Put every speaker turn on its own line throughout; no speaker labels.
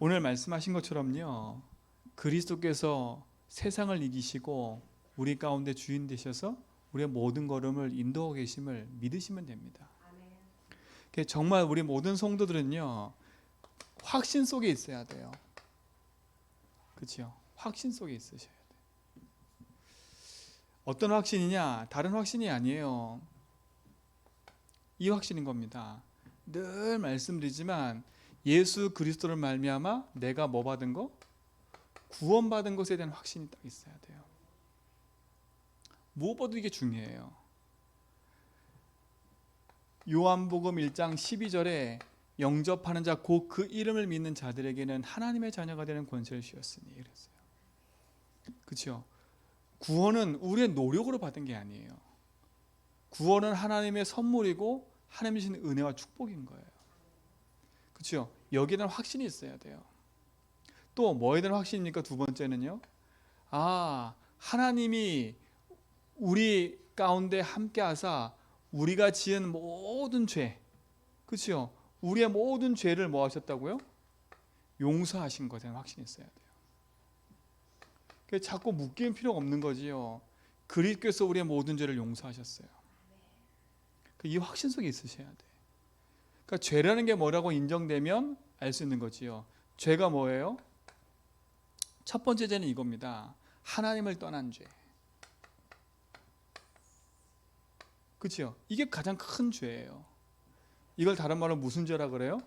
오늘 말씀하신 것처럼요, 그리스도께서 세상을 이기시고 우리 가운데 주인 되셔서 우리의 모든 걸음을 인도하고 계심을 믿으시면 됩니다. 정말 우리 모든 성도들은요, 확신 속에 있어야 돼요. 그렇죠? 확신 속에 있으셔야 돼요. 어떤 확신이냐? 다른 확신이 아니에요. 이 확신인 겁니다. 늘 말씀드리지만 예수 그리스도를 말미암아 내가 뭐 받은 거? 구원받은 것에 대한 확신이 딱 있어야 돼요. 무엇보다 이게 중요해요. 요한복음 1장 12절에 영접하는 자 곧 그 이름을 믿는 자들에게는 하나님의 자녀가 되는 권세를 주었으니 그랬어요. 그렇죠? 구원은 우리의 노력으로 받은 게 아니에요. 구원은 하나님의 선물이고 하나님이 주신 은혜와 축복인 거예요. 그렇죠? 여기에 대한 확신이 있어야 돼요. 또 뭐에 대한 확신입니까? 두 번째는요. 하나님이 우리 가운데 함께 하사 우리가 지은 모든 죄, 그렇죠? 우리의 모든 죄를 뭐 하셨다고요? 용서하신 것에 확신이 있어야 돼요. 자꾸 묶일 필요가 없는 거지요. 그리스도께서 우리의 모든 죄를 용서하셨어요. 이 확신 속에 있으셔야 돼. 그러니까 죄라는 게 뭐라고 인정되면 알 수 있는 거지요. 죄가 뭐예요? 첫 번째 죄는 이겁니다. 하나님을 떠난 죄. 그렇죠? 이게 가장 큰 죄예요. 이걸 다른 말로 무슨 죄라 그래요?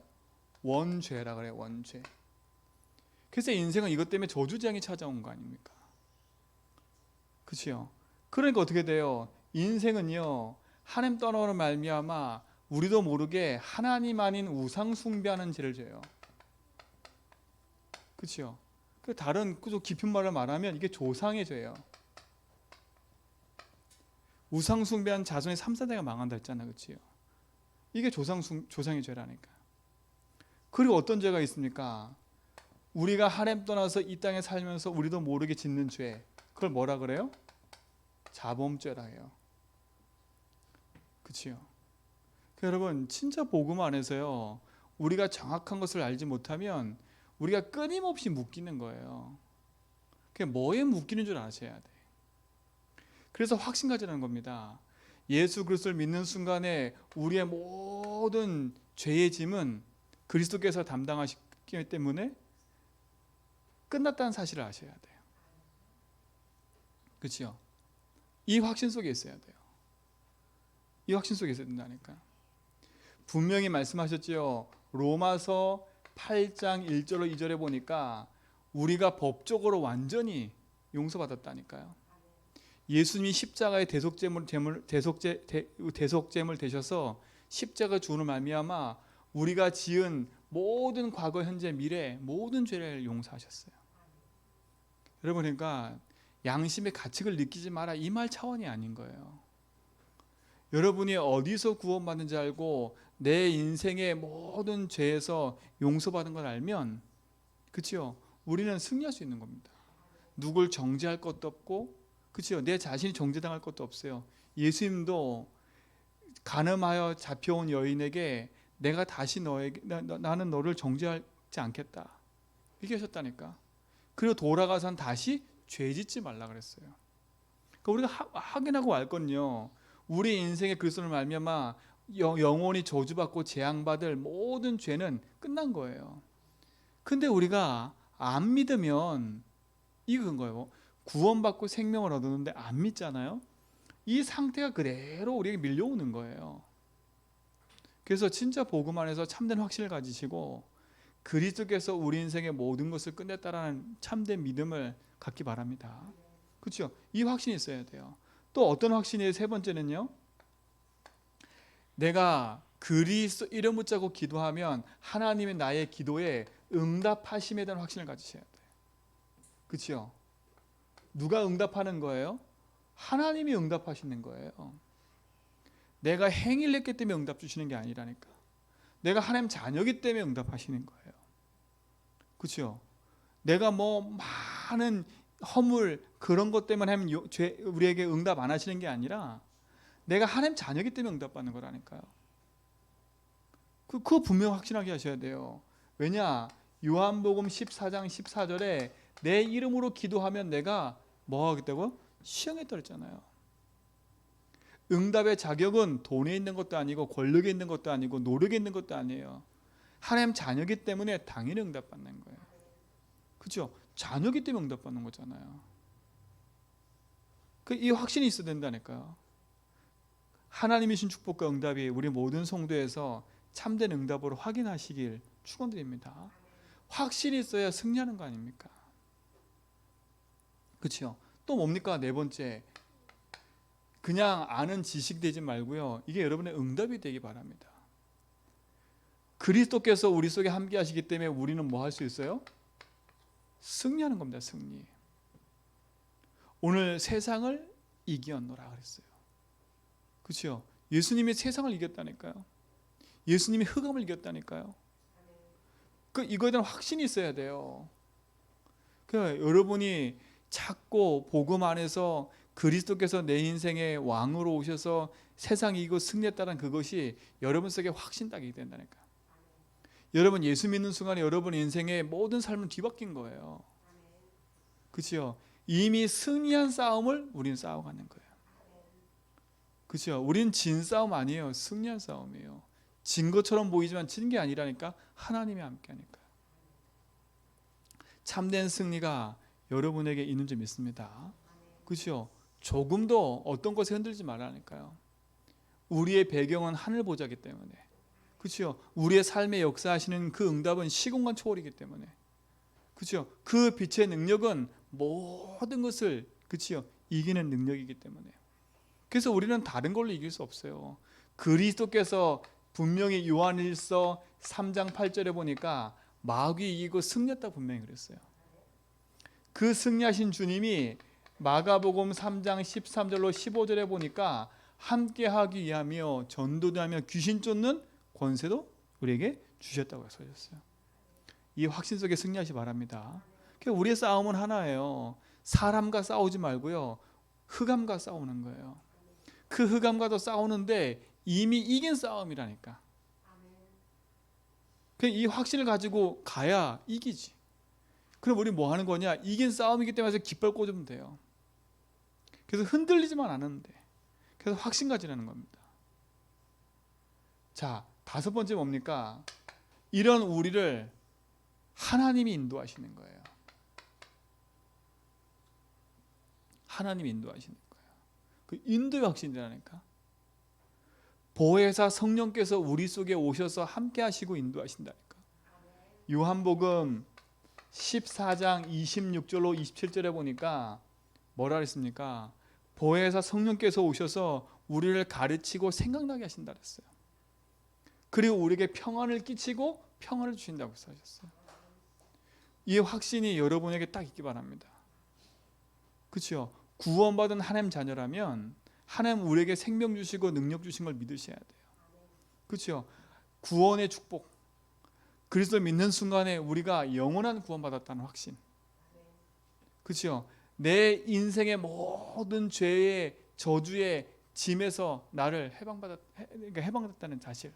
원죄라 그래요. 원죄. 그래서 인생은 이것 때문에 저주장이 찾아온 거 아닙니까? 그렇죠? 그러니까 어떻게 돼요? 인생은요, 하나님 떠나오는 말미암아 우리도 모르게 하나님 아닌 우상 숭배하는 죄를 져요. 그렇죠? 그 다른 깊은 말을 말하면 이게 조상의 죄예요. 우상 숭배한 자손의 3세대가 망한다 했잖아요. 그렇죠? 이게 조상의 죄라니까. 그리고 어떤 죄가 있습니까? 우리가 하나님 떠나서 이 땅에 살면서 우리도 모르게 짓는 죄. 그걸 뭐라 그래요? 자범죄라 해요. 그렇죠? 여러분, 진짜 복음 안에서요, 우리가 정확한 것을 알지 못하면 우리가 끊임없이 묶이는 거예요. 그게 뭐에 묶이는 줄 아셔야 돼. 그래서 확신 가지라는 겁니다. 예수 그리스도를 믿는 순간에 우리의 모든 죄의 짐은 그리스도께서 담당하시기 때문에 끝났다는 사실을 아셔야 돼요. 그렇죠? 이 확신 속에 있어야 돼요. 이 확신 속에 있어야 된다니까. 분명히 말씀하셨지요. 로마서 8장 1절로 2절에 보니까 우리가 법적으로 완전히 용서받았다니까요. 예수님이 십자가의 대속제물 되셔서 십자가 주는 말미암아 우리가 지은 모든 과거, 현재, 미래 모든 죄를 용서하셨어요. 여러분, 그러니까 양심의 가책을 느끼지 마라 이 말 차원이 아닌 거예요. 여러분이 어디서 구원받는지 알고 내 인생의 모든 죄에서 용서받은 걸 알면, 그렇죠? 우리는 승리할 수 있는 겁니다. 누굴 정죄할 것도 없고, 그렇죠? 내 자신이 정죄당할 것도 없어요. 예수님도 간음하여 잡혀온 여인에게 내가 다시 나는 너를 정죄하지 않겠다 이렇게 하셨다니까. 그리고 돌아가선 다시 죄 짓지 말라 그랬어요. 그러니까 우리가 확인하고 알 건요, 우리 인생의 그리스도를 말미암아 영원히 저주받고 재앙받을 모든 죄는 끝난 거예요. 근데 우리가 안 믿으면 이건 거예요. 구원받고 생명을 얻었는데 안 믿잖아요. 이 상태가 그대로 우리에게 밀려오는 거예요. 그래서 진짜 복음 안에서 참된 확신을 가지시고 그리스도께서 우리 인생의 모든 것을 끝냈다라는 참된 믿음을 갖기 바랍니다. 그렇죠? 이 확신이 있어야 돼요. 또 어떤 확신이에요? 세 번째는요, 내가 그리스도 이름 붙잡고 기도하면 하나님의 나의 기도에 응답하심에 대한 확신을 가지셔야 돼요. 그렇죠? 누가 응답하는 거예요? 하나님이 응답하시는 거예요. 내가 행위를 했기 때문에 응답 주시는 게 아니라니까. 내가 하나님 자녀이기 때문에 응답하시는 거예요. 그렇죠? 내가 뭐 많은 허물 그런 것 때문에 하나님 우리에게 응답 안 하시는 게 아니라 내가 하나님 자녀이기 때문에 응답받는 거라니까요. 그거 분명 확신하게 하셔야 돼요. 왜냐? 요한복음 14장 14절에 내 이름으로 기도하면 내가 뭐 하겠다고? 시행했다 그랬잖아요. 응답의 자격은 돈에 있는 것도 아니고 권력에 있는 것도 아니고 노력에 있는 것도 아니에요. 하나님 자녀기 때문에 당연히 응답받는 거예요. 그렇죠? 자녀기 때문에 응답받는 거잖아요. 이 확신이 있어야 된다니까요. 하나님이 주신 축복과 응답이 우리 모든 성도에서 참된 응답으로 확인하시길 축원드립니다. 확신이 있어야 승리하는 거 아닙니까? 그렇죠? 또 뭡니까? 네 번째, 그냥 아는 지식 되지 말고요. 이게 여러분의 응답이 되기 바랍니다. 그리스도께서 우리 속에 함께 하시기 때문에 우리는 뭐 할 수 있어요? 승리하는 겁니다. 승리. 오늘 세상을 이겼노라 그랬어요. 그렇죠? 예수님이 세상을 이겼다니까요. 예수님이 흑암을 이겼다니까요. 이거에 대한 확신이 있어야 돼요. 여러분이 찾고 복음 안에서 그리스도께서 내 인생의 왕으로 오셔서 세상 이기고 승리했다는 그것이 여러분 속에 확신 따기 된다니까. 여러분 예수 믿는 순간에 여러분 인생의 모든 삶은 뒤바뀐 거예요. 그렇죠? 이미 승리한 싸움을 우리는 싸워가는 거예요. 그렇죠? 우리는 진 싸움 아니에요. 승리한 싸움이에요. 진 것처럼 보이지만 진 게 아니라니까. 하나님이 함께하니까. 참된 승리가 여러분에게 있는 줄 믿습니다. 그렇죠? 조금도 어떤 것에 흔들지 말라니까요. 우리의 배경은 하늘 보좌이기 때문에. 그렇죠? 우리의 삶에 역사하시는 그 응답은 시공간 초월이기 때문에. 그렇죠? 그 빛의 능력은 모든 것을 그렇죠? 이기는 능력이기 때문에. 그래서 우리는 다른 걸로 이길 수 없어요. 그리스도께서 분명히 요한일서 3장 8절에 보니까 마귀 이기고 승리했다 분명히 그랬어요. 그 승리하신 주님이 마가복음 3장 13절로 15절에 보니까 함께하기 위하며 전도하며 귀신 쫓는 권세도 우리에게 주셨다고 써졌어요. 이 확신 속에 승리하시 바랍니다. 우리의 싸움은 하나예요. 사람과 싸우지 말고요. 흑암과 싸우는 거예요. 그 흑암과도 싸우는데 이미 이긴 싸움이라니까. 이 확신을 가지고 가야 이기지. 그럼 우리 뭐 하는 거냐? 이긴 싸움이기 때문에 깃발 꽂으면 돼요. 그래서 흔들리지만 않으면 돼. 그래서 확신 가지라는 겁니다. 자, 다섯 번째 뭡니까? 이런 우리를 하나님이 인도하시는 거예요. 하나님이 인도하시는 거예요. 그 인도의 확신이라니까. 보혜사 성령께서 우리 속에 오셔서 함께 하시고 인도하신다니까. 요한복음 14장 26절로 27절에 보니까 뭐라 그랬습니까? 보혜사 성령께서 오셔서 우리를 가르치고 생각나게 하신다 그랬어요. 그리고 우리에게 평안을 끼치고 평안을 주신다고 하셨어요. 이 확신이 여러분에게 딱 있기 바랍니다. 그렇죠? 구원받은 하나님 자녀라면 하나님 우리에게 생명 주시고 능력 주신 걸 믿으셔야 돼요. 그렇죠? 구원의 축복. 그리스도 믿는 순간에 우리가 영원한 구원받았다는 확신. 그렇죠? 내 인생의 모든 죄의 저주의 짐에서 나를 해방받았다는 사실.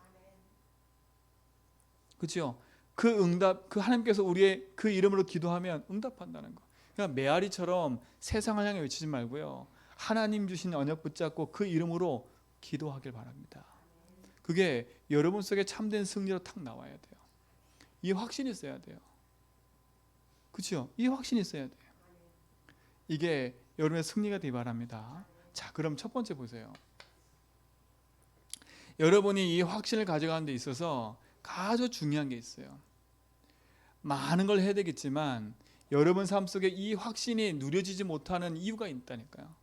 그렇죠? 그 응답, 그 하나님께서 우리의 그 이름으로 기도하면 응답한다는 거. 그러니까 메아리처럼 세상을 향해 외치지 말고요. 하나님 주신 언약 붙잡고 그 이름으로 기도하길 바랍니다. 그게 여러분 속에 참된 승리로 탁 나와야 돼요. 이 확신이 있어야 돼요. 그렇죠? 이 확신이 있어야 돼요. 이게 여러분의 승리가 되기 바랍니다. 자, 그럼 첫 번째 보세요. 여러분이 이 확신을 가져가는 데 있어서 아주 중요한 게 있어요. 많은 걸 해야 되겠지만 여러분 삶 속에 이 확신이 누려지지 못하는 이유가 있다니까요.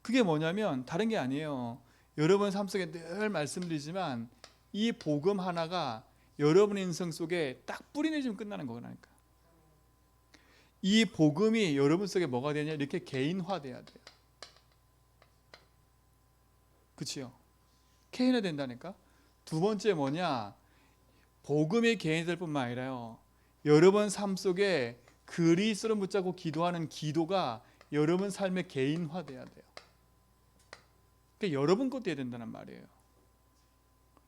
그게 뭐냐면 다른 게 아니에요. 여러분 삶 속에 늘 말씀드리지만 이 복음 하나가 여러분 인생 속에 딱 뿌리내리면 끝나는 거라니까. 이 복음이 여러분 속에 뭐가 되냐? 이렇게 개인화돼야 돼요. 그렇죠? 개인화 된다니까. 두 번째 뭐냐? 복음이 개인될 뿐만 아니라요. 여러분 삶 속에 그리스도를 붙잡고 기도하는 기도가 여러분 삶의 개인화돼야 돼요. 그러니까 여러분 것 돼야 된다는 말이에요.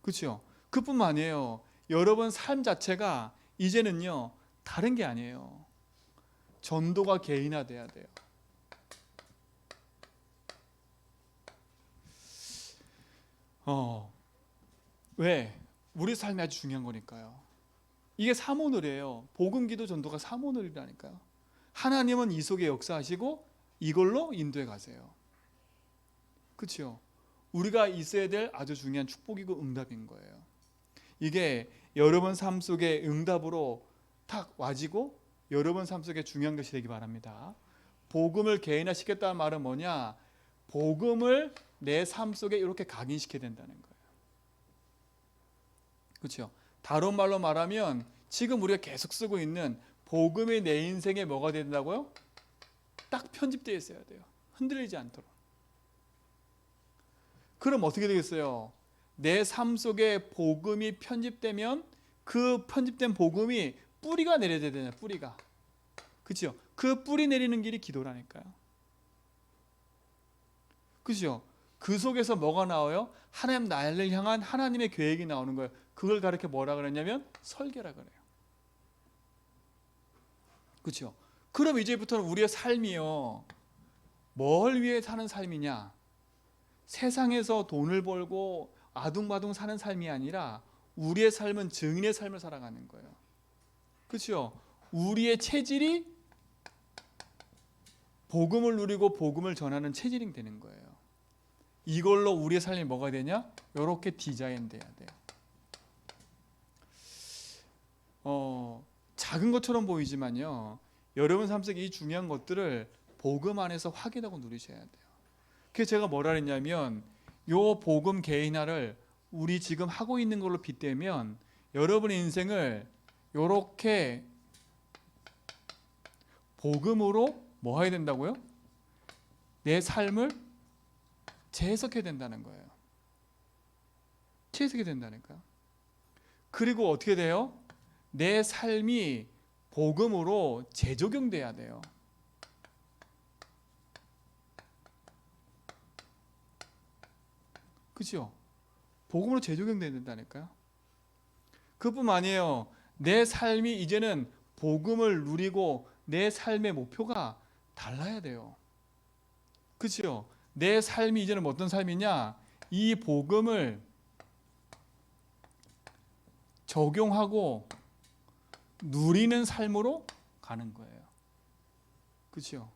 그렇죠? 그뿐만 아니에요. 여러분 삶 자체가 이제는요 다른 게 아니에요. 전도가 개인화돼야 돼요. 왜? 우리 삶이 아주 중요한 거니까요. 이게 사모늘이에요. 복음, 기도, 전도가 사모늘이라니까요. 하나님은 이 속에 역사하시고 이걸로 인도해 가세요. 그렇죠? 우리가 있어야 될 아주 중요한 축복이고 응답인 거예요. 이게 여러분 삶 속에 응답으로 탁 와지고 여러분 삶 속에 중요한 것이 되기 바랍니다. 복음을 개인화시켰다는 말은 뭐냐? 복음을 내 삶 속에 이렇게 각인시켜야 된다는 거예요. 그렇죠? 다른 말로 말하면 지금 우리가 계속 쓰고 있는 복음이 내 인생에 뭐가 된다고요? 딱 편집되어 있어야 돼요. 흔들리지 않도록. 그럼 어떻게 되겠어요? 내 삶 속에 복음이 편집되면 그 편집된 복음이 뿌리가 내려야 되잖아요. 뿌리가. 그렇죠? 그 뿌리 내리는 길이 기도라니까요. 그렇죠? 그 속에서 뭐가 나와요? 하나님 나를 향한 하나님의 계획이 나오는 거예요. 그걸 가르쳐 뭐라 그랬냐면 설계라 그래요. 그렇죠? 그럼 이제부터는 우리의 삶이요. 뭘 위해 사는 삶이냐? 세상에서 돈을 벌고 아둥바둥 사는 삶이 아니라 우리의 삶은 증인의 삶을 살아가는 거예요. 그렇죠? 우리의 체질이 복음을 누리고 복음을 전하는 체질이 되는 거예요. 이걸로 우리의 삶이 뭐가 되냐? 이렇게 디자인 돼야 돼요. 작은 것처럼 보이지만요. 여러분 삶 속에 이 중요한 것들을 복음 안에서 확인하고 누리셔야 돼요. 그래서 제가 뭐라 했냐면 요 복음 개인화를 우리 지금 하고 있는 걸로 빗대면 여러분의 인생을 요렇게 복음으로 뭐 해야 된다고요? 내 삶을 재해석해야 된다는 거예요. 재해석해야 된다니까요. 그리고 어떻게 돼요? 내 삶이 복음으로 재적용돼야 돼요. 그렇죠? 복음으로 재적용돼야 된다니까요. 그뿐만 아니에요. 내 삶이 이제는 복음을 누리고 내 삶의 목표가 달라야 돼요. 그렇죠? 내 삶이 이제는 어떤 삶이냐? 이 복음을 적용하고 누리는 삶으로 가는 거예요. 그렇죠?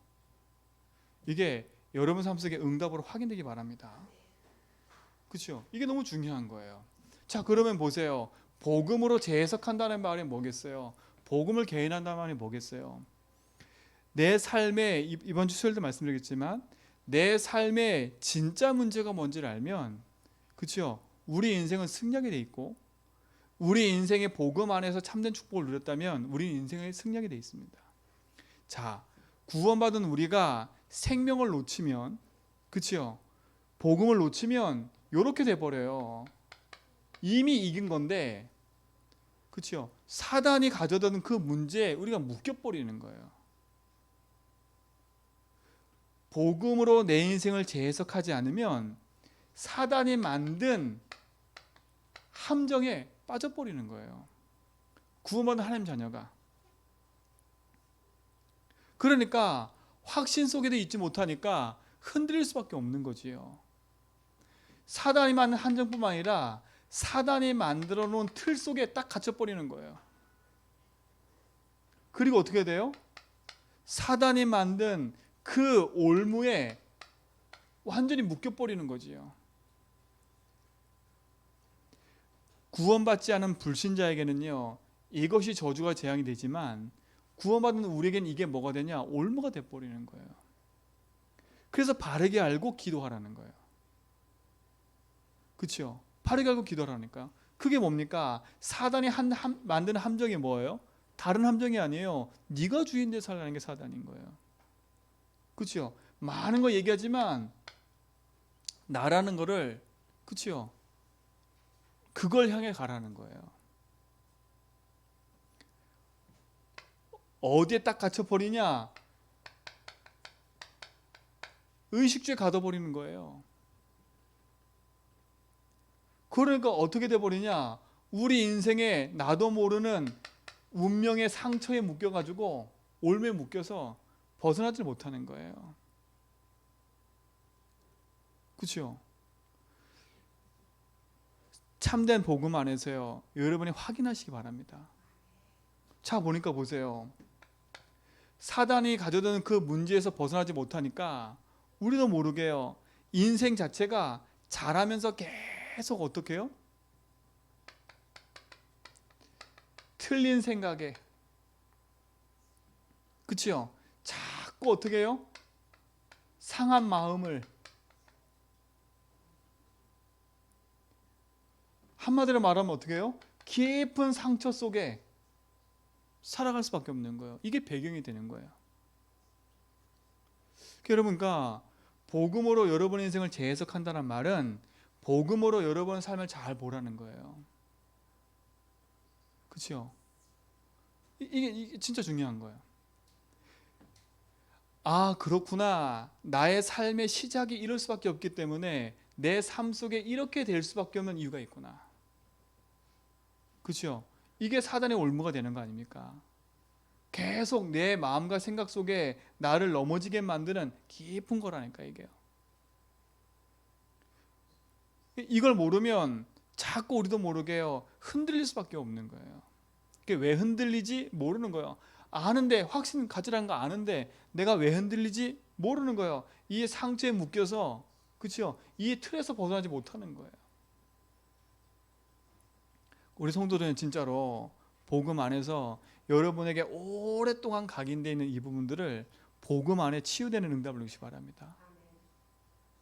이게 여러분 삶 속에 응답으로 확인되기 바랍니다. 그렇죠? 이게 너무 중요한 거예요. 자, 그러면 보세요. 복음으로 재해석한다는 말이 뭐겠어요? 복음을 개인한다는 말이 뭐겠어요? 내 삶에 이번 주 수요일도 말씀드리겠지만 내 삶의 진짜 문제가 뭔지를 알면 그렇죠? 우리 인생은 승리하게 돼 있고 우리 인생의 복음 안에서 참된 축복을 누렸다면 우리 인생의 승리하게 돼 있습니다. 자, 구원받은 우리가 생명을 놓치면 그렇죠? 복음을 놓치면 이렇게 돼버려요. 이미 이긴 건데 그렇죠? 사단이 가져다는 그 문제에 우리가 묶여버리는 거예요. 복음으로 내 인생을 재해석하지 않으면 사단이 만든 함정에 빠져버리는 거예요. 구원받은 하나님 자녀가. 그러니까 확신 속에도 있지 못하니까 흔들릴 수밖에 없는 거지요. 사단이 만든 함정뿐만 아니라 사단이 만들어 놓은 틀 속에 딱 갇혀버리는 거예요. 그리고 어떻게 돼요? 사단이 만든 그 올무에 완전히 묶여버리는 거지요. 구원받지 않은 불신자에게는요, 이것이 저주가 재앙이 되지만 구원받은 우리에게는 이게 뭐가 되냐? 올무가 돼버리는 거예요. 그래서 바르게 알고 기도하라는 거예요. 그렇죠? 바르게 알고 기도하라니까. 그게 뭡니까? 사단이 만드는 함정이 뭐예요? 다른 함정이 아니에요. 네가 주인 돼 살라는 게 사단인 거예요. 그렇죠? 많은 거 얘기하지만 나라는 거를 그렇죠? 그걸 향해 가라는 거예요. 어디에 딱 갇혀버리냐? 의식주에 가둬버리는 거예요. 그러니까 어떻게 돼버리냐? 우리 인생에 나도 모르는 운명의 상처에 묶여가지고 올매에 묶여서 벗어나질 못하는 거예요. 그렇죠? 참된 복음 안에서요, 여러분이 확인하시기 바랍니다. 자, 보니까 보세요. 사단이 가져다는 그 문제에서 벗어나지 못하니까 우리도 모르게요, 인생 자체가 자라면서 계속 어떻게 해요? 틀린 생각에, 그치요? 자꾸 어떻게 해요? 상한 마음을, 한마디로 말하면 어떻게 해요? 깊은 상처 속에 살아갈 수밖에 없는 거예요. 이게 배경이 되는 거예요. 그러니까 복음으로 여러분의 인생을 재해석한다는 말은 복음으로 여러분의 삶을 잘 보라는 거예요. 그렇죠? 이게 진짜 중요한 거예요. 아, 그렇구나. 나의 삶의 시작이 이럴 수밖에 없기 때문에 내 삶 속에 이렇게 될 수밖에 없는 이유가 있구나. 그렇죠? 이게 사단의 올무가 되는 거 아닙니까? 계속 내 마음과 생각 속에 나를 넘어지게 만드는 깊은 거라니까, 이게요. 이걸 모르면 자꾸 우리도 모르게요, 흔들릴 수밖에 없는 거예요. 그게 왜 흔들리지? 모르는 거예요. 아는데, 확신 가지라는 거 아는데 내가 왜 흔들리지? 모르는 거예요. 이 상처에 묶여서, 그렇죠? 이 틀에서 벗어나지 못하는 거예요. 우리 성도들은 진짜로 복음 안에서 여러분에게 오랫동안 각인되어 있는 이 부분들을 복음 안에 치유되는 응답을 주시기 바랍니다.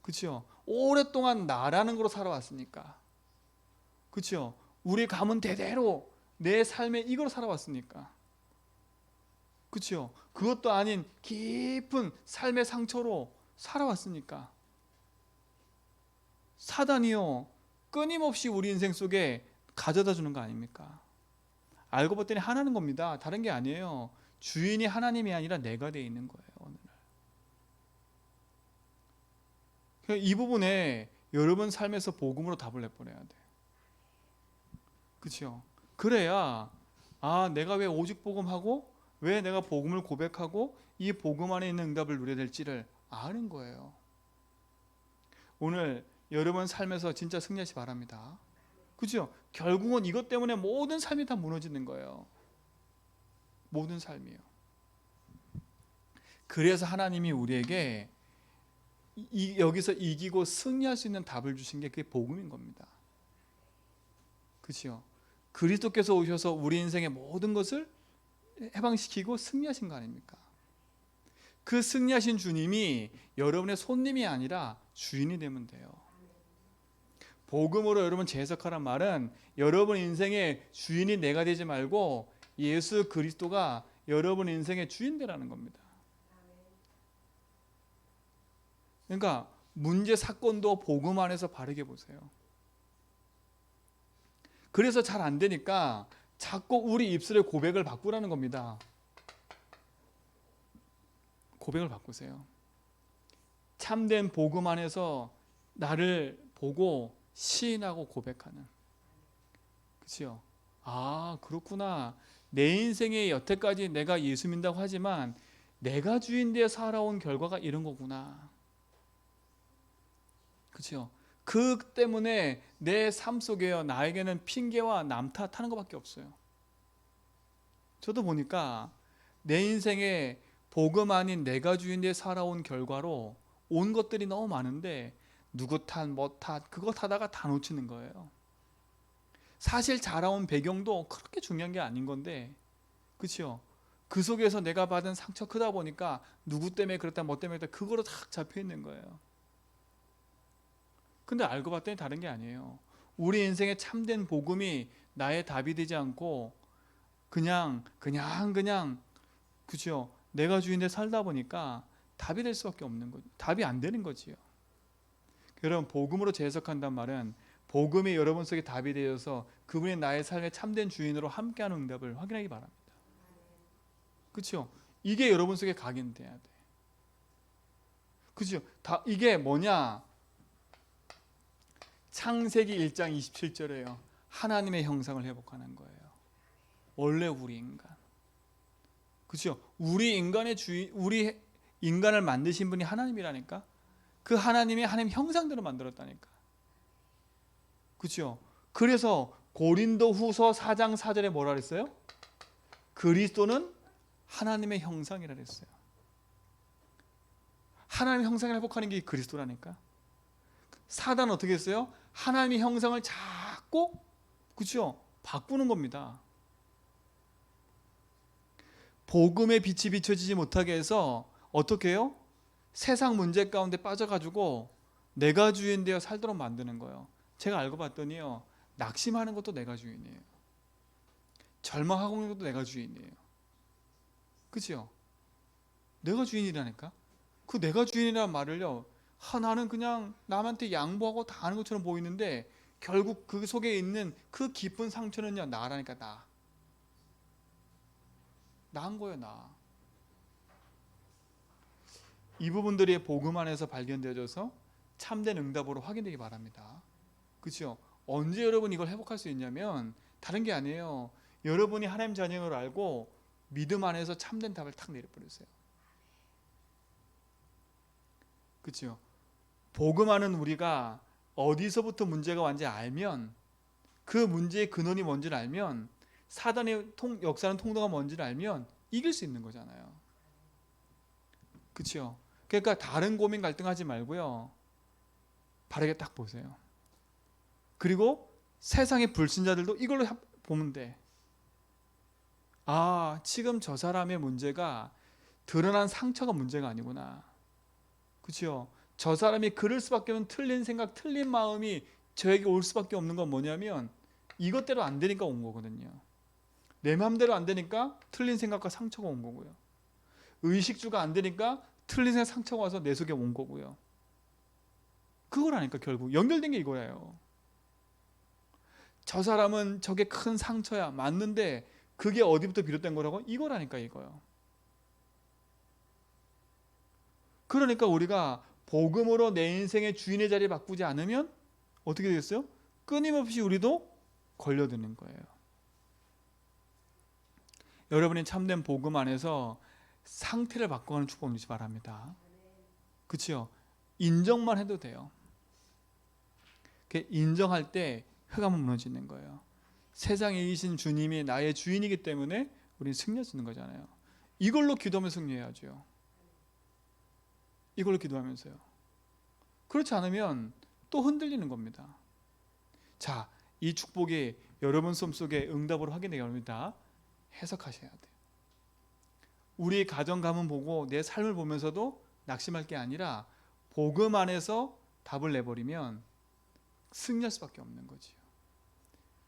그렇죠? 오랫동안 나라는 거로 살아왔으니까, 그렇죠? 우리 가문 대대로 내 삶에 이걸 살아왔으니까, 그렇죠? 그것도 아닌 깊은 삶의 상처로 살아왔으니까 사단이요, 끊임없이 우리 인생 속에 가져다 주는 거 아닙니까? 알고 봤더니 하나는 겁니다. 다른 게 아니에요. 주인이 하나님이 아니라 내가 돼 있는 거예요, 오늘. 이 부분에 여러분 삶에서 복음으로 답을 내보내야 돼. 그렇죠? 그래야, 아, 내가 왜 오직 복음하고 왜 내가 복음을 고백하고 이 복음 안에 있는 응답을 누려야 될지를 아는 거예요. 오늘 여러분 삶에서 진짜 승리하시 바랍니다. 그죠? 결국은 이것 때문에 모든 삶이 다 무너지는 거예요. 모든 삶이요. 그래서 하나님이 우리에게 여기서 이기고 승리할 수 있는 답을 주신 게 그게 복음인 겁니다. 그렇죠? 그리스도께서 오셔서 우리 인생의 모든 것을 해방시키고 승리하신 거 아닙니까? 그 승리하신 주님이 여러분의 손님이 아니라 주인이 되면 돼요. 복음으로 여러분 재해석하란 말은 여러분 인생의 주인이 내가 되지 말고 예수 그리스도가 여러분 인생의 주인 되라는 겁니다. 그러니까 문제 사건도 복음 안에서 바르게 보세요. 그래서 잘 안 되니까 자꾸 우리 입술에 고백을 바꾸라는 겁니다. 고백을 바꾸세요. 참된 복음 안에서 나를 보고 시인하고 고백하는. 그렇죠? 아, 그렇구나. 내 인생에 여태까지 내가 예수 믿는다고 하지만 내가 주인 되어 살아온 결과가 이런 거구나. 그렇죠? 그 때문에 내 삶 속에요, 나에게는 핑계와 남 탓하는 것밖에 없어요. 저도 보니까 내 인생에 복음 아닌 내가 주인 되어 살아온 결과로 온 것들이 너무 많은데 누구 탓, 뭐 탓, 그거 하다가 다 놓치는 거예요. 사실 자라온 배경도 그렇게 중요한 게 아닌 건데, 그렇죠? 그 속에서 내가 받은 상처 크다 보니까 누구 때문에 그랬다, 뭐 때문에 그랬다, 그거로 딱 잡혀 있는 거예요. 근데 알고 봤더니 다른 게 아니에요. 우리 인생의 참된 복음이 나의 답이 되지 않고 그냥 그죠? 내가 주인데 살다 보니까 답이 될 수밖에 없는 거죠. 답이 안 되는 거지요. 여러분, 복음으로 재해석한단 말은 복음이 여러분 속에 답이 되어서 그분이 나의 삶의 참된 주인으로 함께하는 응답을 확인하기 바랍니다. 그렇죠? 이게 여러분 속에 각인돼야 돼. 그렇죠? 이게 뭐냐? 창세기 1장 27절에요. 하나님의 형상을 회복하는 거예요. 원래 우리 인간. 그렇죠? 우리 인간의 주인, 우리 인간을 만드신 분이 하나님이라니까. 그 하나님이 하나님 형상대로 만들었다니까. 그렇죠? 그래서 고린도후서 4장 4절에 뭐라 그랬어요? 그리스도는 하나님의 형상이라 그랬어요. 하나님의 형상을 회복하는 게 그리스도라니까. 사단은 어떻게 했어요? 하나님의 형상을 자꾸 그렇죠? 바꾸는 겁니다. 복음의 빛이 비춰지지 못하게 해서 어떻게 해요? 세상 문제 가운데 빠져가지고 내가 주인 되어 살도록 만드는 거예요. 제가 알고 봤더니요, 낙심하는 것도 내가 주인이에요. 절망하고 있는 것도 내가 주인이에요. 그렇죠? 내가 주인이라니까. 그 내가 주인이라는 말을요, 나는 그냥 남한테 양보하고 다 하는 것처럼 보이는데 결국 그 속에 있는 그 깊은 상처는요, 나라니까. 나한 거예요, 나. 이 부분들이 복음 안에서 발견되어져서 참된 응답으로 확인되기 바랍니다. 그렇죠? 언제 여러분 이걸 회복할 수 있냐면 다른 게 아니에요. 여러분이 하나님 자녀인 걸 알고 믿음 안에서 참된 답을 탁 내려버리세요. 그렇죠? 복음하는 우리가 어디서부터 문제가 왔는지 알면, 그 문제의 근원이 뭔지를 알면, 사단의 역사하는 통로가 뭔지를 알면 이길 수 있는 거잖아요. 그렇죠? 그러니까 다른 고민 갈등하지 말고요, 바르게 딱 보세요. 그리고 세상의 불신자들도 이걸로 보면 돼. 아, 지금 저 사람의 문제가 드러난 상처가 문제가 아니구나. 그렇죠? 저 사람이 그럴 수밖에 없는 틀린 생각, 틀린 마음이 저에게 올 수밖에 없는 건 뭐냐면 이것대로 안 되니까 온 거거든요. 내 마음대로 안 되니까 틀린 생각과 상처가 온 거고요. 의식주가 안 되니까 틀린 생각, 상처가 와서 내 속에 온 거고요. 그거라니까. 결국 연결된 게 이거예요. 저 사람은 저게 큰 상처야, 맞는데 그게 어디부터 비롯된 거라고? 이거라니까, 이거요. 그러니까 우리가 복음으로 내 인생의 주인의 자리 바꾸지 않으면 어떻게 되겠어요? 끊임없이 우리도 걸려드는 거예요. 여러분이 참된 복음 안에서 상태를 바꿔가는 축복을 누리시 바랍니다. 그렇죠? 인정만 해도 돼요. 인정할 때 흑암은 무너지는 거예요. 세상에 이기신 주님이 나의 주인이기 때문에 우리는 승리할 수 있는 거잖아요. 이걸로 기도하면 승리해야죠. 이걸로 기도하면서요. 그렇지 않으면 또 흔들리는 겁니다. 자, 이 축복이 여러분 삶 속에 응답으로 확인되기 바랍니다. 해석하셔야 돼요. 우리 가정 가문 보고 내 삶을 보면서도 낙심할 게 아니라 복음 안에서 답을 내버리면 승리할 수밖에 없는 거지요.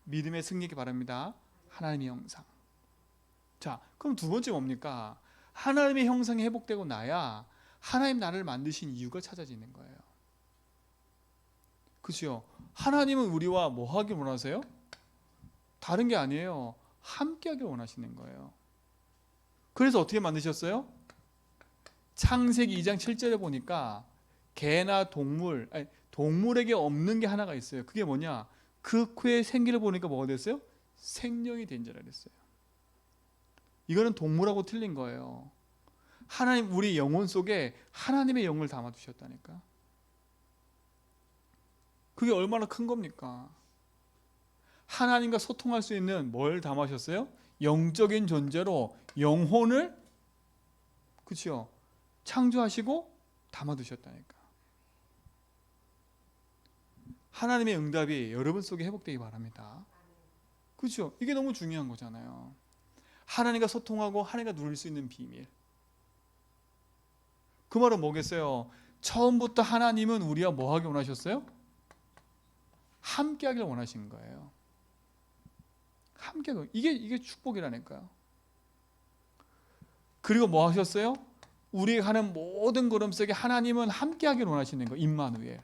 믿음의 승리이기 바랍니다. 하나님의 형상. 자, 그럼 두 번째 뭡니까? 하나님의 형상이 회복되고 나야 하나님 나를 만드신 이유가 찾아지는 거예요. 그렇죠? 하나님은 우리와 뭐 하길 원하세요? 다른 게 아니에요. 함께 하길 원하시는 거예요. 그래서 어떻게 만드셨어요? 창세기 2장 7절에 보니까 개나 동물에게 없는 게 하나가 있어요. 그게 뭐냐? 그 코에 생기를 보니까 뭐가 됐어요? 생명이 된 자라 그랬어요. 이거는 동물하고 틀린 거예요. 하나님, 우리 영혼 속에 하나님의 영을 담아두셨다니까. 그게 얼마나 큰 겁니까? 하나님과 소통할 수 있는 뭘 담으셨어요? 영적인 존재로 영혼을, 그렇죠? 창조하시고 담아두셨다니까. 하나님의 응답이 여러분 속에 회복되기 바랍니다. 그렇죠? 이게 너무 중요한 거잖아요. 하나님과 소통하고 하나님과 누릴 수 있는 비밀. 그 말은 뭐겠어요? 처음부터 하나님은 우리와 뭐 하길 원하셨어요? 함께 하길 원하신 거예요. 함께, 이게 축복이라니까요. 그리고 뭐 하셨어요? 우리가 하는 모든 걸음 속에 하나님은 함께 하길 원하시는 거예요. 임마누엘.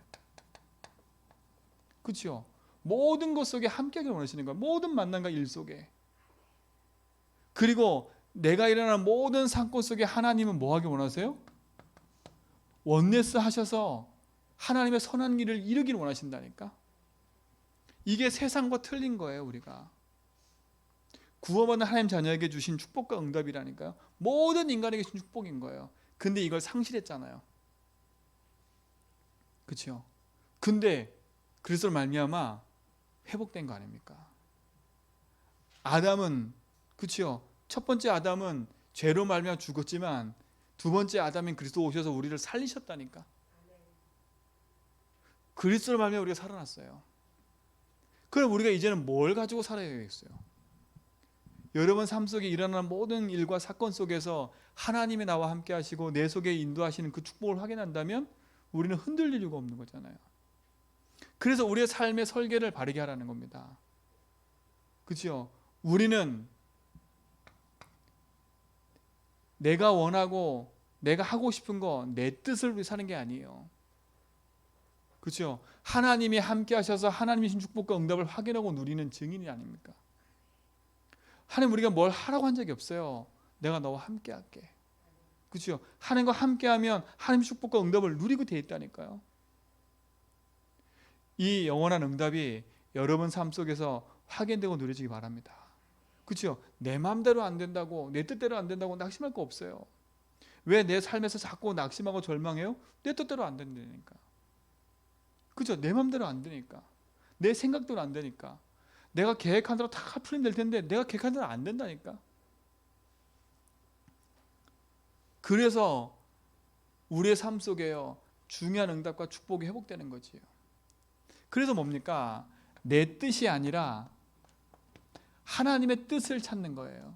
그렇죠? 모든 것 속에 함께 하길 원하시는 거예요. 모든 만남과 일 속에. 그리고 내가 일어나는 모든 사건 속에 하나님은 뭐 하길 원하세요? 원네스 하셔서 하나님의 선한 길을 이루기를 원하신다니까. 이게 세상과 틀린 거예요. 우리가 구원받는 하나님 자녀에게 주신 축복과 응답이라니까요. 모든 인간에게 주신 축복인 거예요. 근데 이걸 상실했잖아요. 그렇죠? 근데 그리스도로 말미암아 회복된 거 아닙니까? 아담은 그렇죠? 첫 번째 아담은 죄로 말미암아 죽었지만 두 번째 아담인 그리스도 오셔서 우리를 살리셨다니까. 그리스도로 말미암아 우리가 살아났어요. 그럼 우리가 이제는 뭘 가지고 살아야 되겠어요? 여러분 삶 속에 일어나는 모든 일과 사건 속에서 하나님이 나와 함께 하시고 내 속에 인도하시는 그 축복을 확인한다면 우리는 흔들릴 이유가 없는 거잖아요. 그래서 우리의 삶의 설계를 바르게 하라는 겁니다. 그렇죠? 우리는 내가 원하고 내가 하고 싶은 거 내 뜻을 위해 사는 게 아니에요. 그렇죠? 하나님이 함께 하셔서 하나님이 신 축복과 응답을 확인하고 누리는 증인이 아닙니까? 하나님 우리가 뭘 하라고 한 적이 없어요. 내가 너와 함께 할게. 그렇죠? 하나님과 함께 하면 하나님의 축복과 응답을 누리고 돼 있다니까요. 이 영원한 응답이 여러분 삶 속에서 확인되고 누려지기 바랍니다. 그렇죠? 내 마음대로 안 된다고 내 뜻대로 안 된다고 낙심할 거 없어요. 왜 내 삶에서 자꾸 낙심하고 절망해요? 내 뜻대로 안 된다니까. 그죠? 내 마음대로 안 되니까. 내 생각대로 안 되니까. 내가 계획한 대로 다 풀리면 될 텐데 내가 계획한 대로 안 된다니까. 그래서 우리의 삶 속에요 중요한 응답과 축복이 회복되는 거지요. 그래서 뭡니까? 내 뜻이 아니라 하나님의 뜻을 찾는 거예요.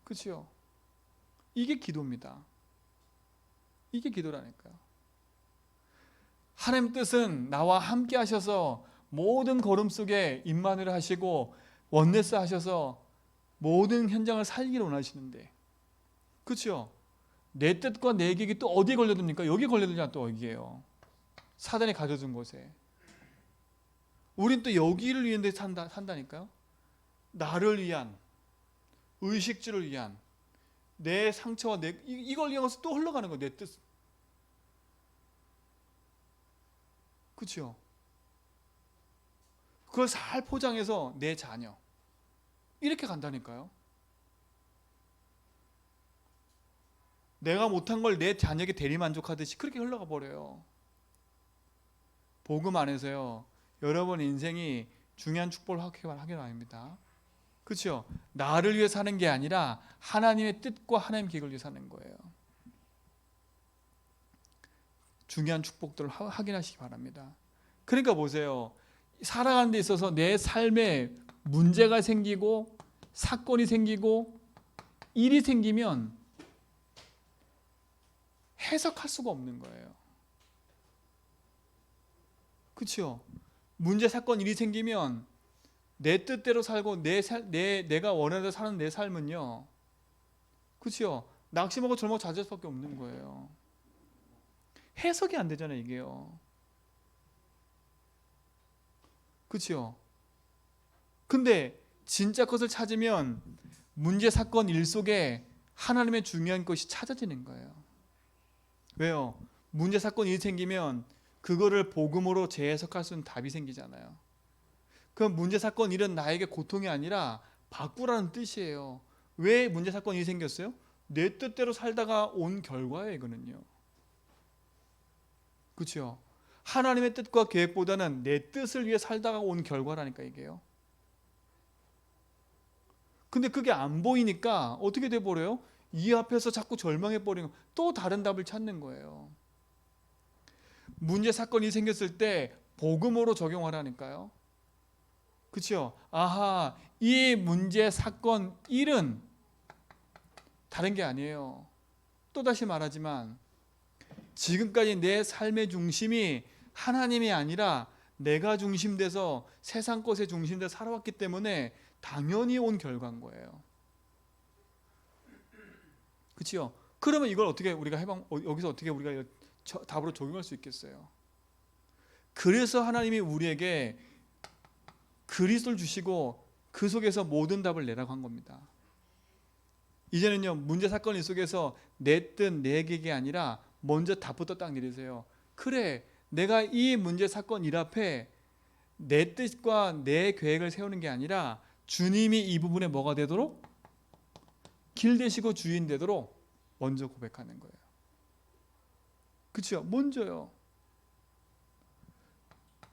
그렇죠? 이게 기도입니다. 이게 기도라니까요. 하나님 뜻은 나와 함께 하셔서 모든 걸음 속에 임마누엘 하시고 원네스 하셔서 모든 현장을 살기를 원하시는데, 그렇죠? 내 뜻과 내 계획이 또 어디에 걸려듭니까? 여기 걸려들냐 또 여기에요. 사단이 가져준 곳에. 우린 또 여기를 위한 데 산다니까요. 나를 위한, 의식주를 위한, 내 상처와 이걸 이용해서 또 흘러가는 거예요. 내 뜻. 그렇죠? 그걸 잘 포장해서 내 자녀 이렇게 간다니까요. 내가 못한 걸 내 자녀에게 대리만족하듯이 그렇게 흘러가 버려요. 복음 안에서요 여러분 인생이 중요한 축복을 하게 아닙니다. 그렇죠? 나를 위해 사는 게 아니라 하나님의 뜻과 하나님의 계획을 위해 사는 거예요. 중요한 축복들을 확인하시기 바랍니다. 그러니까 보세요. 살아가는 데 있어서 내 삶에 문제가 생기고 사건이 생기고 일이 생기면 해석할 수가 없는 거예요. 그렇죠? 문제, 사건, 일이 생기면 내 뜻대로 살고 내가 원하는 대로 사는 내 삶은요. 그렇죠? 낙심하고 절망하고 좌절 수밖에 없는 거예요. 해석이 안 되잖아요, 이게요. 그렇죠? 근데 진짜 것을 찾으면 문제, 사건, 일 속에 하나님의 중요한 것이 찾아지는 거예요. 왜요? 문제, 사건, 일이 생기면 그거를 복음으로 재해석할 수 있는 답이 생기잖아요. 그럼 문제, 사건, 일은 나에게 고통이 아니라 바꾸라는 뜻이에요. 왜 문제, 사건, 일이 생겼어요? 내 뜻대로 살다가 온 결과예요, 이거는요. 그렇죠? 하나님의 뜻과 계획보다는 내 뜻을 위해 살다가 온 결과라니까 이게요. 근데 그게 안 보이니까 어떻게 돼버려요? 이 앞에서 자꾸 절망해버리고 또 다른 답을 찾는 거예요. 문제, 사건이 생겼을 때 복음으로 적용하라니까요. 그렇죠? 아하, 이 문제, 사건, 일은 다른 게 아니에요. 또다시 말하지만 지금까지 내 삶의 중심이 하나님이 아니라 내가 중심돼서 세상 것에 중심돼서 살아왔기 때문에 당연히 온 결과인 거예요. 그렇죠? 그러면 이걸 어떻게 우리가 여기서 어떻게 우리가 답으로 적용할 수 있겠어요? 그래서 하나님이 우리에게 그리스도를 주시고 그 속에서 모든 답을 내라고 한 겁니다. 이제는요 문제, 사건, 일 속에서 내 뜻, 내 계획이 아니라 먼저 답부터 딱 내리세요. 그래, 내가 이 문제, 사건, 일 앞에 내 뜻과 내 계획을 세우는 게 아니라 주님이 이 부분에 뭐가 되도록? 길 되시고 주인 되도록 먼저 고백하는 거예요. 그렇죠? 먼저요.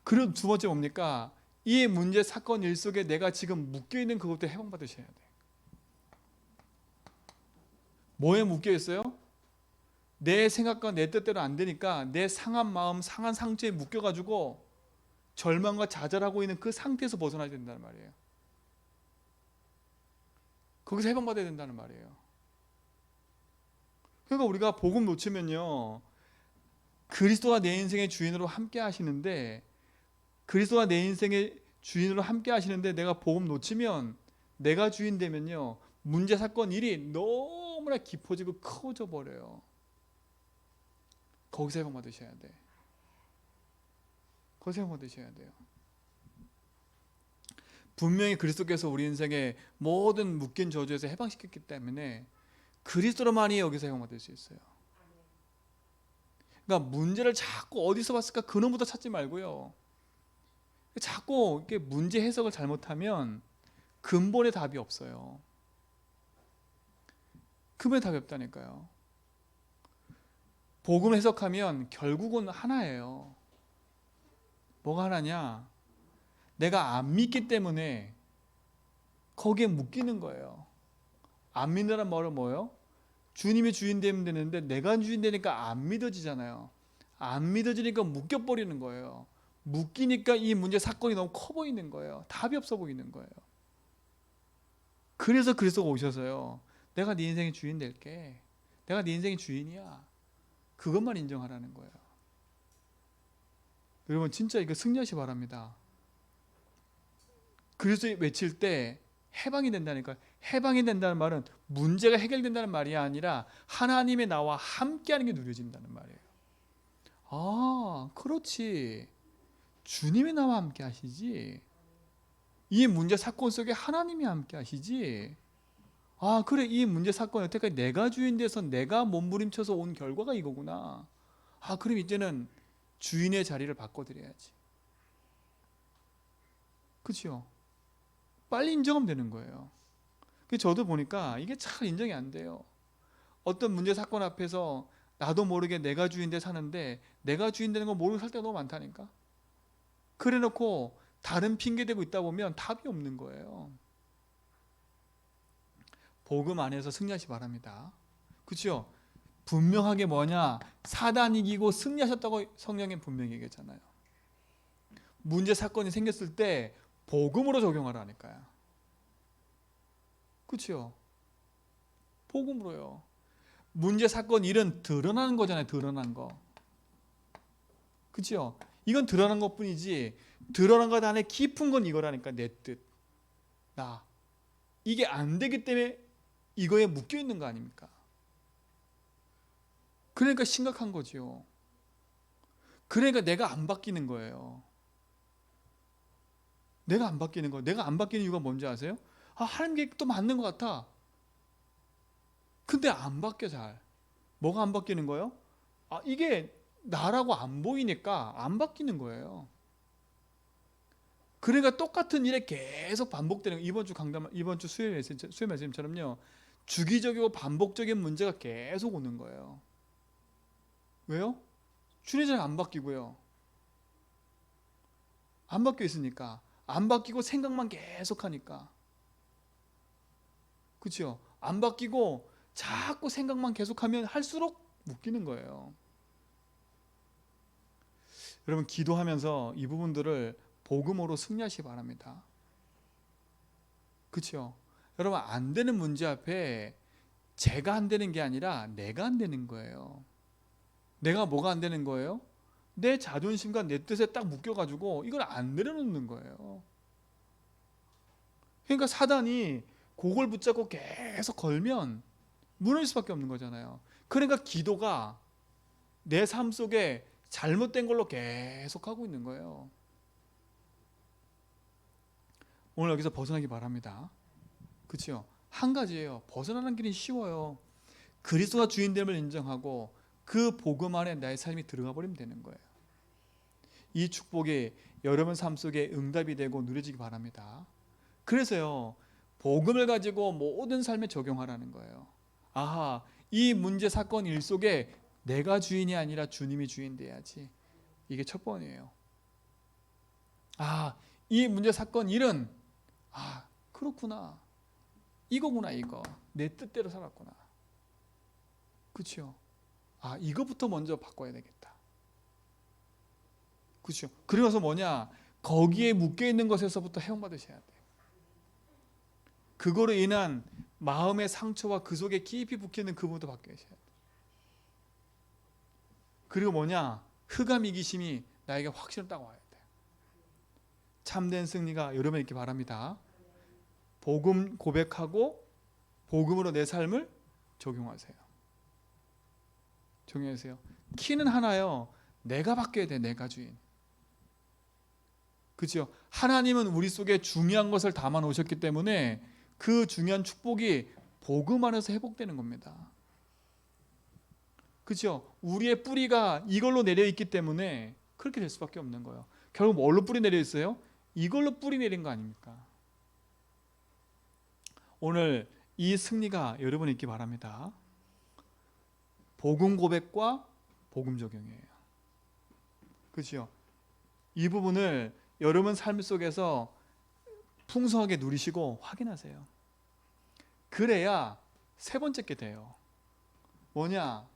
그리고 두 번째 뭡니까? 이 문제 사건 일 속에 내가 지금 묶여있는 그것도 해방받으셔야 돼요. 뭐에 묶여있어요? 내 생각과 내 뜻대로 안 되니까 내 상한 마음, 상한 상처에 묶여가지고 절망과 좌절하고 있는 그 상태에서 벗어나야 된다는 말이에요. 거기서 해방받아야 된다는 말이에요. 그러니까 우리가 복음 놓치면요, 그리스도가 내 인생의 주인으로 함께 하시는데, 그리스도가 내 인생의 주인으로 함께 하시는데 내가 복음 놓치면, 내가 주인 되면요, 문제 사건 일이 너무나 깊어지고 커져 버려요. 거기서 해방받으셔야 돼. 거기서 해방받으셔야 돼요. 분명히 그리스도께서 우리 인생의 모든 묶인 저주에서 해방시켰기 때문에 그리스도로만이 여기서 해방받을 수 있어요. 그러니까 문제를 자꾸 어디서 봤을까 근원부터 찾지 말고요, 자꾸 이렇게 문제 해석을 잘못하면 근본의 답이 없어요. 근본의 답이 없다니까요. 복음 해석하면 결국은 하나예요. 뭐가 하나냐? 내가 안 믿기 때문에 거기에 묶이는 거예요. 안 믿는다는 말은 뭐예요? 주님이 주인 되면 되는데 내가 주인 되니까 안 믿어지잖아요. 안 믿어지니까 묶여버리는 거예요. 묶이니까 이 문제 사건이 너무 커 보이는 거예요. 답이 없어 보이는 거예요. 그래서 그리스도가 오셔서요, 내가 네 인생의 주인 될게, 내가 네 인생의 주인이야, 그것만 인정하라는 거예요. 여러분 진짜 이거 승리하시 바랍니다. 그리스도 외칠 때 해방이 된다니까요. 해방이 된다는 말은 문제가 해결된다는 말이 아니라 하나님의 나와 함께하는 게 누려진다는 말이에요. 아, 그렇지. 주님이 나와 함께 하시지. 이 문제 사건 속에 하나님이 함께 하시지. 아, 그래, 이 문제 사건 여태까지 내가 주인 돼서 내가 몸부림쳐서 온 결과가 이거구나. 아, 그럼 이제는 주인의 자리를 바꿔드려야지. 그렇죠? 빨리 인정하면 되는 거예요. 저도 보니까 이게 잘 인정이 안 돼요. 어떤 문제 사건 앞에서 나도 모르게 내가 주인 돼 사는데 내가 주인 되는 거 모르고 살 때가 너무 많다니까. 그래 놓고 다른 핑계 대고 있다 보면 답이 없는 거예요. 복음 안에서 승리하시 바랍니다. 그렇죠? 분명하게 뭐냐? 사단 이기고 승리하셨다고 성경에 분명히 얘기했잖아요. 문제 사건이 생겼을 때 복음으로 적용하라니까요. 그렇죠? 복음으로요. 문제 사건 일은 드러나는 거잖아요. 드러난 거. 그렇죠? 이건 드러난 것뿐이지 드러난 것 안에 깊은 건 이거라니까. 내 뜻, 나. 이게 안 되기 때문에 이거에 묶여 있는 거 아닙니까? 그러니까 심각한 거죠. 그러니까 내가 안 바뀌는 거예요. 내가 안 바뀌는 거. 내가 안 바뀌는 이유가 뭔지 아세요? 아, 하나님 계획도 맞는 것 같아. 근데 안 바뀌어 잘. 뭐가 안 바뀌는 거예요? 아, 이게 나라고 안 보이니까 안 바뀌는 거예요. 그러니까 똑같은 일에 계속 반복되는, 이번 주 수요 말씀처럼요, 주기적이고 반복적인 문제가 계속 오는 거예요. 왜요? 주님 잘 안 바뀌고요. 안 바뀌어 있으니까. 안 바뀌고 생각만 계속 하니까. 그렇죠? 안 바뀌고 자꾸 생각만 계속하면 할수록 묶이는 거예요. 여러분 기도하면서 이 부분들을 복음으로 승리하시기 바랍니다. 그렇죠? 여러분 안 되는 문제 앞에 제가 안 되는 게 아니라 내가 안 되는 거예요. 내가 뭐가 안 되는 거예요? 내 자존심과 내 뜻에 딱 묶여가지고 이걸 안 내려놓는 거예요. 그러니까 사단이 그걸 붙잡고 계속 걸면 무너질 수밖에 없는 거잖아요. 그러니까 기도가 내 삶 속에 잘못된 걸로 계속 하고 있는 거예요. 오늘 여기서 벗어나기 바랍니다. 그렇죠? 한 가지예요. 벗어나는 길이 쉬워요. 그리스도가 주인됨을 인정하고 그 복음 안에 나의 삶이 들어가 버리면 되는 거예요. 이 축복이 여러분 삶 속에 응답이 되고 누려지기 바랍니다. 그래서요, 복음을 가지고 모든 삶에 적용하라는 거예요. 아하, 이 문제 사건 일 속에 내가 주인이 아니라 주님이 주인 돼야지. 이게 첫 번이에요. 아, 이 문제 사건 일은 그렇구나. 이거구나, 이거. 내 뜻대로 살았구나. 그렇죠? 이거부터 먼저 바꿔야 되겠다. 그렇죠? 그러면서 뭐냐? 거기에 묶여 있는 것에서부터 해용받으셔야 돼. 그거로 인한 마음의 상처와 그 속에 깊이 박혀있는 그 부분도 바뀌어야 돼. 그리고 뭐냐? 흑암 이기심이 나에게 확신을 따고 와야 돼. 참된 승리가 여러분 있기 바랍니다. 복음 고백하고 복음으로 내 삶을 적용하세요. 적용하세요. 키는 하나요. 내가 바뀌어야 돼. 내가 주인. 그렇죠? 하나님은 우리 속에 중요한 것을 담아 놓으셨기 때문에 그 중요한 축복이 복음 안에서 회복되는 겁니다. 그렇죠? 우리의 뿌리가 이걸로 내려 있기 때문에 그렇게 될 수밖에 없는 거예요. 결국 뭘로 뿌리 내려 있어요? 이걸로 뿌리 내린 거 아닙니까? 오늘 이 승리가 여러분 있기 바랍니다. 복음 고백과 복음 적용이에요. 그렇죠? 이 부분을 여러분 삶 속에서 풍성하게 누리시고 확인하세요. 그래야 세 번째 게 돼요. 뭐냐?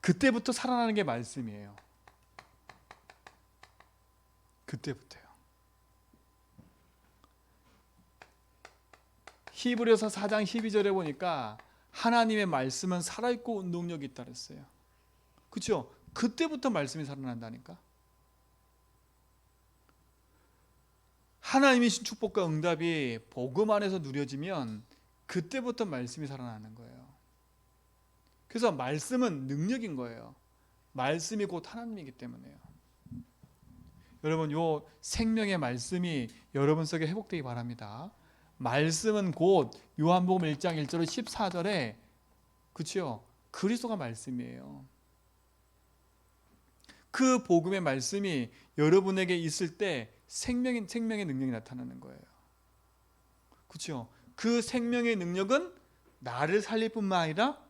그때부터 살아나는 게 말씀이에요. 그때부터요. 히브리서 4장 12절에 보니까 하나님의 말씀은 살아있고 운동력이 있다 그랬어요. 그렇죠? 그때부터 말씀이 살아난다니까. 하나님이 주신 축복과 응답이 복음 안에서 누려지면 그때부터 말씀이 살아나는 거예요. 그래서 말씀은 능력인 거예요. 말씀이 곧 하나님이기 때문에요. 여러분, 요 생명의 말씀이 여러분 속에 회복되기 바랍니다. 말씀은 곧 요한복음 1장 1절 14절에 그렇죠? 그리스도가 말씀이에요. 그 복음의 말씀이 여러분에게 있을 때 생명의 능력이 나타나는 거예요. 그렇죠? 그 생명의 능력은 나를 살릴 뿐만 아니라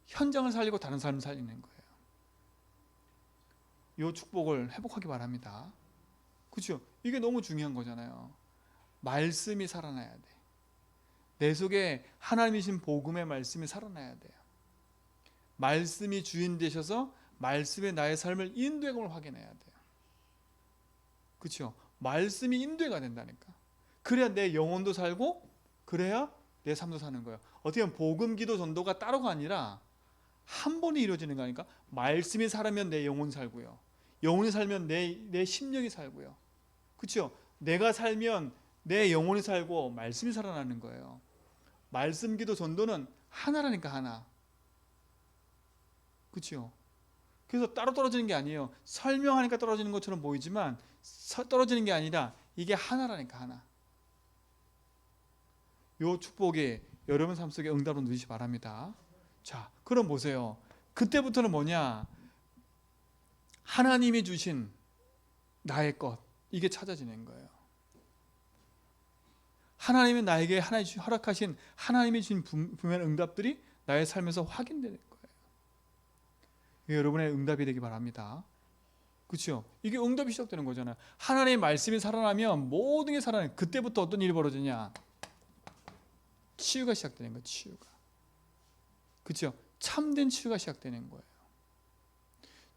현장을 살리고 다른 사람을 살리는 거예요. 이 축복을 회복하기 바랍니다. 그렇죠? 이게 너무 중요한 거잖아요. 말씀이 살아나야 돼. 내 속에 하나님이신 복음의 말씀이 살아나야 돼요. 말씀이 주인 되셔서 말씀의 나의 삶을 인도해감을 확인해야 돼요. 그렇죠? 말씀이 인도가 된다니까. 그래야 내 영혼도 살고 그래야 내 삶도 사는 거예요. 어떻게 보면 복음, 기도, 전도가 따로가 아니라 한 번에 이루어지는 거니까 말씀이 살면 내 영혼 살고요. 영혼이 살면 내 심령이 살고요. 그렇죠? 내가 살면 내 영혼이 살고 말씀이 살아나는 거예요. 말씀, 기도, 전도는 하나라니까 하나. 그렇죠? 그래서 따로 떨어지는 게 아니에요. 설명하니까 떨어지는 것처럼 보이지만 떨어지는 게 아니라 이게 하나라니까 하나. 이 축복이 여러분 삶 속에 응답으로 누리시기 바랍니다. 자, 그럼 보세요. 그때부터는 뭐냐? 하나님이 주신 나의 것, 이게 찾아지는 거예요. 하나님이 나에게 허락하신 하나님이 주신 분명한 응답들이 나의 삶에서 확인되는 거예요. 이게 여러분의 응답이 되기 바랍니다. 그렇죠? 이게 응답이 시작되는 거잖아요. 하나님의 말씀이 살아나면 모든 게 살아나요. 그때부터 어떤 일이 벌어지냐? 치유가 시작되는 거예요. 치유가. 그렇죠? 참된 치유가 시작되는 거예요.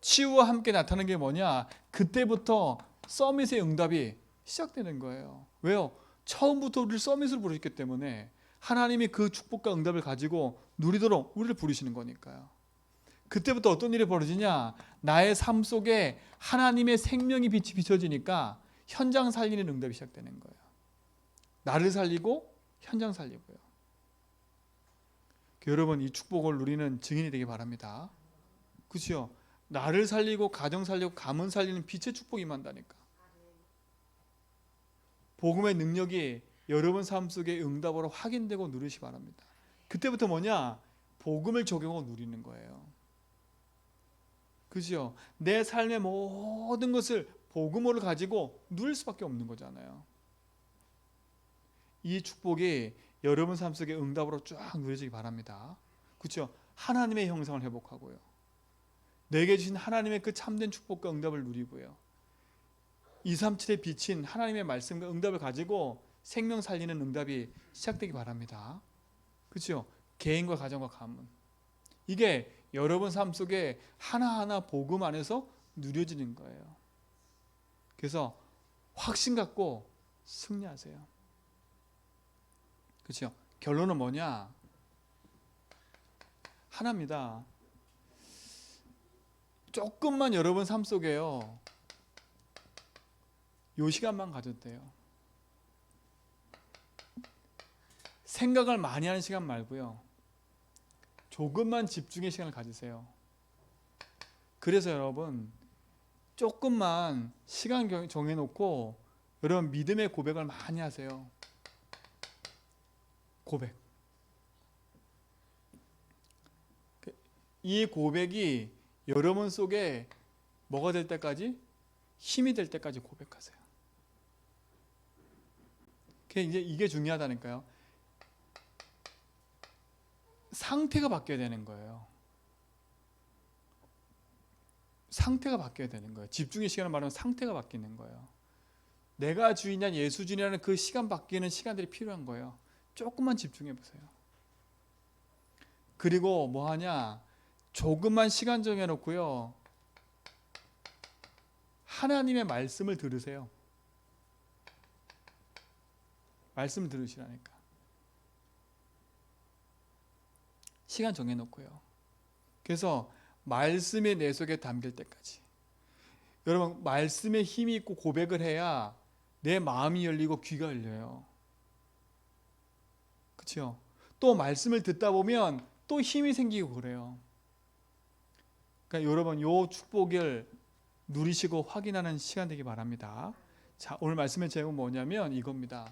치유와 함께 나타나는 게 뭐냐? 그때부터 서밋의 응답이 시작되는 거예요. 왜요? 처음부터 우리를 서밋으로 부르셨기 때문에 하나님이 그 축복과 응답을 가지고 누리도록 우리를 부르시는 거니까요. 그때부터 어떤 일이 벌어지냐? 나의 삶 속에 하나님의 생명이 빛이 비춰지니까 현장 살리는 응답이 시작되는 거예요. 나를 살리고 현장 살리고요. 여러분, 이 축복을 누리는 증인이 되기 바랍니다. 그렇죠? 나를 살리고 가정 살리고 가문 살리는 빛의 축복이 임한다니까. 복음의 능력이 여러분 삶 속에 응답으로 확인되고 누리시기 바랍니다. 그때부터 뭐냐? 복음을 적용하고 누리는 거예요. 그죠? 내 삶의 모든 것을 복음을 가지고 누릴 수밖에 없는 거잖아요. 이 축복이 여러분 삶 속에 응답으로 쫙 누려지기 바랍니다. 그렇죠? 하나님의 형상을 회복하고요. 내게 주신 하나님의 그 참된 축복과 응답을 누리고요. 237에 비친 하나님의 말씀과 응답을 가지고 생명 살리는 응답이 시작되기 바랍니다. 그렇죠? 개인과 가정과 가문. 이게 여러분 삶 속에 하나하나 복음 안에서 누려지는 거예요. 그래서 확신 갖고 승리하세요. 그렇죠? 결론은 뭐냐? 하나입니다. 조금만 여러분 삶 속에요. 요 시간만 가져도 돼요. 생각을 많이 하는 시간 말고요. 조금만 집중의 시간을 가지세요. 그래서 여러분 조금만 시간 정해놓고 여러분 믿음의 고백을 많이 하세요. 고백. 이 고백이 여러분 속에 뭐가 될 때까지? 힘이 될 때까지 고백하세요. 이게 중요하다니까요. 상태가 바뀌어야 되는 거예요. 상태가 바뀌어야 되는 거예요. 집중의 시간을 말하면 상태가 바뀌는 거예요. 내가 주인이란 예수 주인이라는 그 시간 바뀌는 시간들이 필요한 거예요. 조금만 집중해 보세요. 그리고 뭐 하냐? 조금만 시간 정해 놓고요. 하나님의 말씀을 들으세요. 말씀을 들으시라니까. 시간 정해 놓고요. 그래서 말씀이 내 속에 담길 때까지. 여러분, 말씀에 힘이 있고 고백을 해야 내 마음이 열리고 귀가 열려요. 그렇죠? 또 말씀을 듣다 보면 또 힘이 생기고 그래요. 그러니까 여러분, 요 축복을 누리시고 확인하는 시간 되기 바랍니다. 자, 오늘 말씀의 제목은 뭐냐면 이겁니다.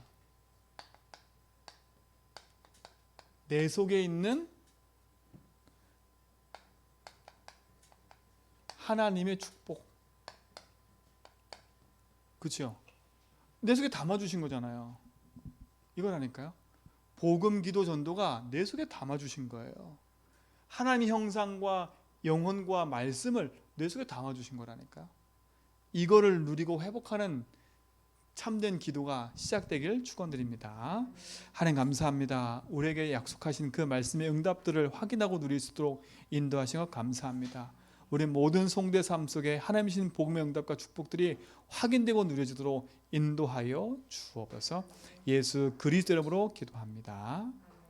내 속에 있는 하나님의 축복. 그렇죠? 내 속에 담아주신 거잖아요. 이거라니까요. 복음, 기도, 전도가 내 속에 담아주신 거예요. 하나님의 형상과 영혼과 말씀을 내 속에 담아주신 거라니까요. 이거를 누리고 회복하는 참된 기도가 시작되길 축원드립니다. 하나님 감사합니다. 우리에게 약속하신 그 말씀의 응답들을 확인하고 누릴 수 있도록 인도하신 것 감사합니다. 우리 모든 성도의 삶 속에 하나님 주신 복음의 응답과 축복들이 확인되고 누려지도록 인도하여 주옵소서. 예수 그리스도 이름으로 기도합니다.